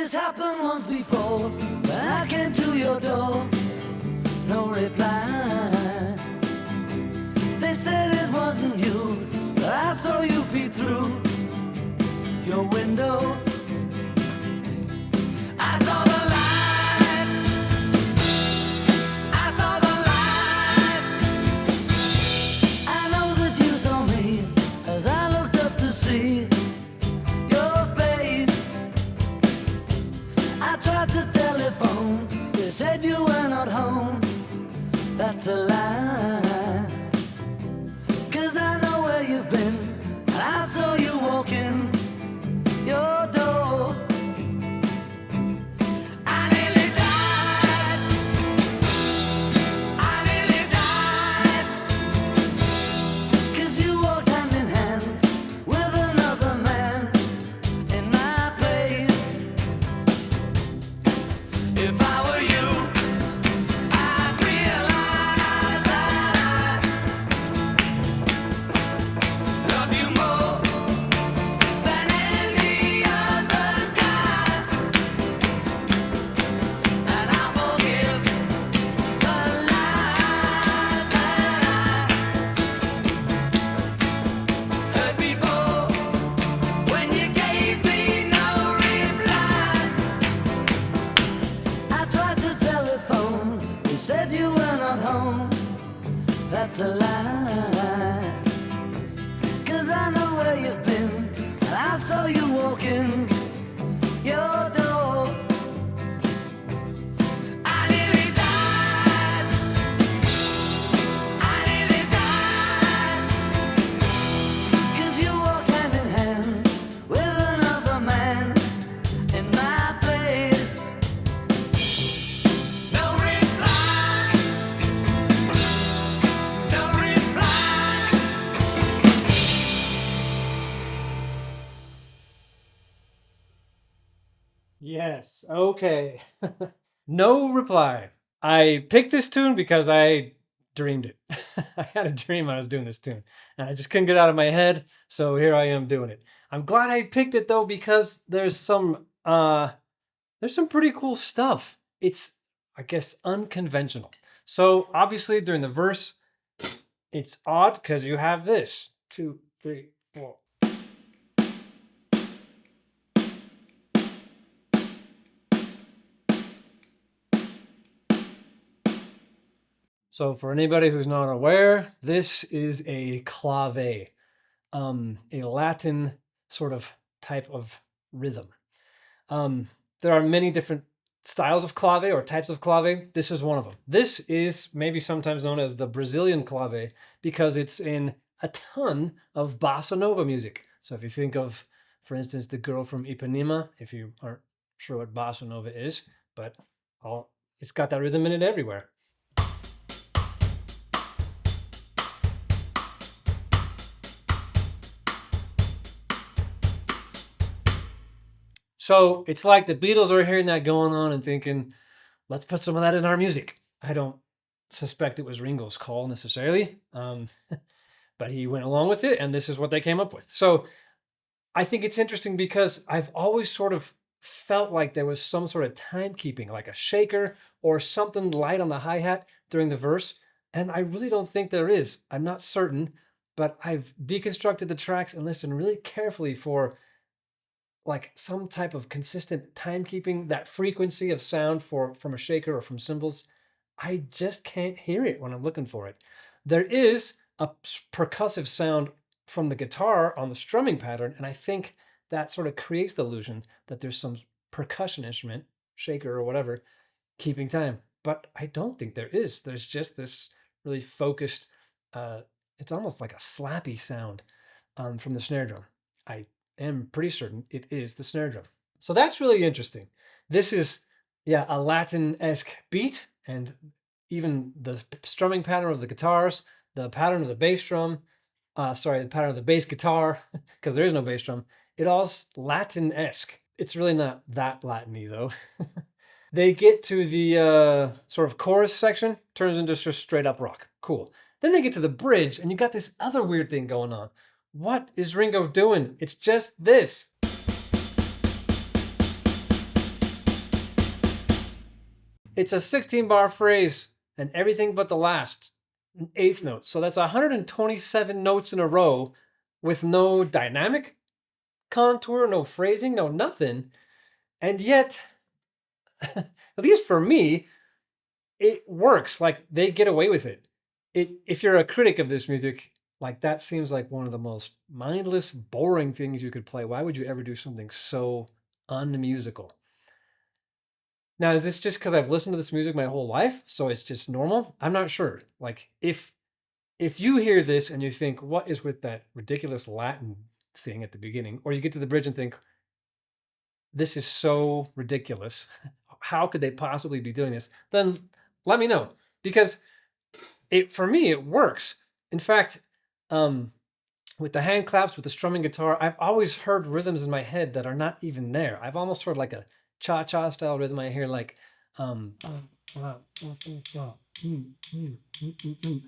This happened once before. When I came to your door, no reply. They said it wasn't you, but I saw you peep through your window. I saw the light. I saw the light. I know that you saw me as I looked up to see your face. I tried to telephone. They said you were not home. That's a lie. 'Cause I know where you've been, and I saw you walking your door. I nearly died. I nearly died. 'Cause you walked hand in hand with another man in my place. If I were you, I'd realize that I love you more than any other guy. And I'll forgive the lies that I heard before when you gave me no reply. I tried to telephone. They said you were not home. That's a lie. 'Cause I know where you've been, and I saw you walking your door. I nearly died. I nearly died. 'Cause you walked hand in hand with another man in my place. No reply. No reply. Yes, okay. No reply. I picked this tune because I dreamed it. I had a dream I was doing this tune, and I just couldn't get it out of my head, so here I am doing it. I'm glad I picked it though because there's some pretty cool stuff. It's, I guess, unconventional. So obviously during the verse, it's odd because you have this 2, 3, 4. So for anybody who's not aware, this is a clave, a Latin sort of type of rhythm. There are many different styles of clave or types of clave. This is one of them. This is maybe sometimes known as the Brazilian clave because it's in a ton of bossa nova music. So if you think of, for instance, The Girl from Ipanema, if you aren't sure what bossa nova is, but it's got that rhythm in it everywhere. So it's like the Beatles are hearing that going on and thinking, let's put some of that in our music. I don't suspect it was Ringo's call necessarily, but he went along with it, and this is what they came up with. So I think it's interesting because I've always sort of felt like there was some sort of timekeeping, like a shaker or something light on the hi-hat during the verse, and I really don't think there is. I'm not certain, but I've deconstructed the tracks and listened really carefully for like some type of consistent timekeeping, that frequency of sound from a shaker or from cymbals. I just can't hear it when I'm looking for it. There is a percussive sound from the guitar on the strumming pattern, and I think that sort of creates the illusion that there's some percussion instrument, shaker or whatever, keeping time. But I don't think there is. There's just this really focused, it's almost like a slappy sound from the snare drum. I am pretty certain it is the snare drum. So that's really interesting. This is, yeah, a Latin-esque beat, and even the strumming pattern of the guitars, the pattern of the bass drum, the pattern of the bass guitar, because there is no bass drum, it all's Latin-esque. It's really not that Latin-y though. They get to the sort of chorus section, turns into just straight up rock. Cool. Then they get to the bridge, and you got this other weird thing going on. What is Ringo doing? It's just this. It's a 16 bar phrase and everything but the last eighth note. So that's 127 notes in a row with no dynamic contour, no phrasing, no nothing. And yet, at least for me, it works. Like they get away with it. If you're a critic of this music, like that seems like one of the most mindless, boring things you could play. Why would you ever do something so unmusical? Now, is this just because I've listened to this music my whole life, so it's just normal? I'm not sure. Like, if you hear this and you think, "What is with that ridiculous Latin thing at the beginning?" Or you get to the bridge and think, "This is so ridiculous. How could they possibly be doing this?" Then let me know because for me it works. In fact, um, with the hand claps, with the strumming guitar, I've always heard rhythms in my head that are not even there. I've almost heard like a cha-cha style rhythm. I hear like I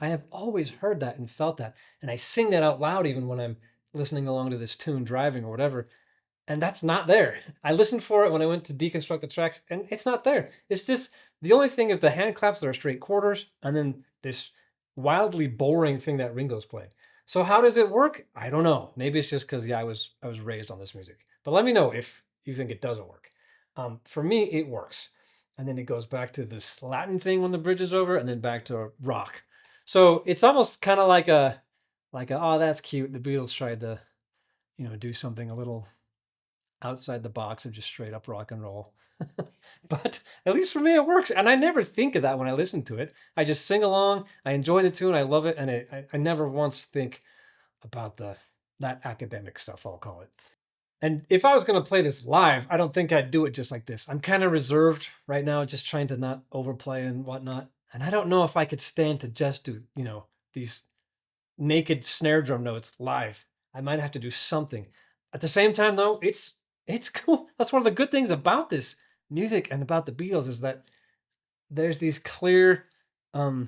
have always heard that and felt that. And I sing that out loud even when I'm listening along to this tune driving or whatever. And that's not there. I listened for it when I went to deconstruct the tracks, and it's not there. It's just the only thing is the hand claps that are straight quarters, and then this wildly boring thing that Ringo's playing. So how does it work? I don't know. Maybe it's just because I was raised on this music. But let me know if you think it doesn't work. For me, it works. And then it goes back to this Latin thing when the bridge is over, and then back to rock. So it's almost kind of like a oh, that's cute. The Beatles tried to do something a little outside the box of just straight up rock and roll. But at least for me, it works. And I never think of that when I listen to it. I just sing along. I enjoy the tune. I love it. And I never once think about that academic stuff, I'll call it. And if I was going to play this live, I don't think I'd do it just like this. I'm kind of reserved right now, just trying to not overplay and whatnot. And I don't know if I could stand to just do, these naked snare drum notes live. I might have to do something. At the same time, though, it's cool. That's one of the good things about this music and about the Beatles is that there's these clear, I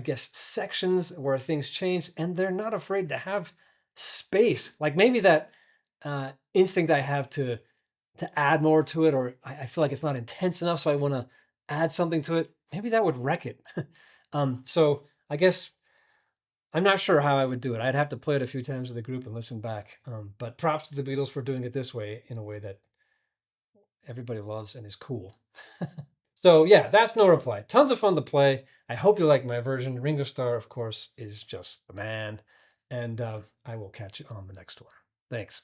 guess, sections where things change, and they're not afraid to have space. Like maybe that instinct I have to add more to it, or I feel like it's not intense enough, so I want to add something to it. Maybe that would wreck it. So I guess I'm not sure how I would do it. I'd have to play it a few times with the group and listen back. But props to the Beatles for doing it this way, in a way that everybody loves and is cool. So yeah, that's No Reply. Tons of fun to play. I hope you like my version. Ringo Starr, of course, is just the man. And I will catch you on the next one. Thanks.